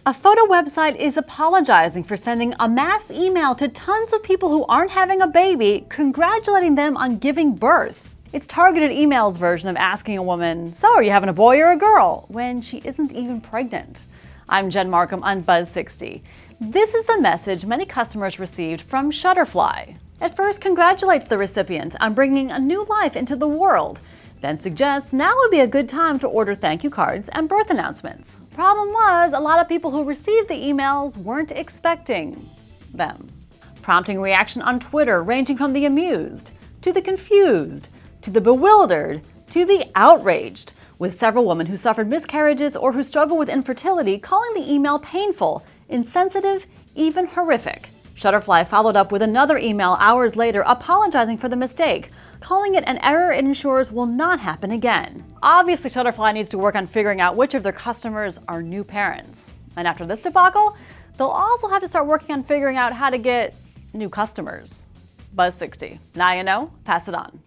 A photo website is apologizing for sending a mass email to tons of people who aren't having a baby, congratulating them on giving birth. It's targeted email's version of asking a woman, "So, are you having a boy or a girl?" when she isn't even pregnant. I'm Jen Markham on Buzz60. This is the message many customers received from Shutterfly. At first, congratulates the recipient on bringing a new life into the world, then suggests now would be a good time to order thank you cards and birth announcements. Problem was, a lot of people who received the emails weren't expecting them, prompting reaction on Twitter ranging from the amused, to the confused, to the bewildered, to the outraged, with several women who suffered miscarriages or who struggle with infertility calling the email painful, insensitive, even horrific. Shutterfly followed up with another email hours later apologizing for the mistake, calling it an error it ensures will not happen again. Obviously, Shutterfly needs to work on figuring out which of their customers are new parents. And after this debacle, they'll also have to start working on figuring out how to get new customers. Buzz60. Now you know, pass it on.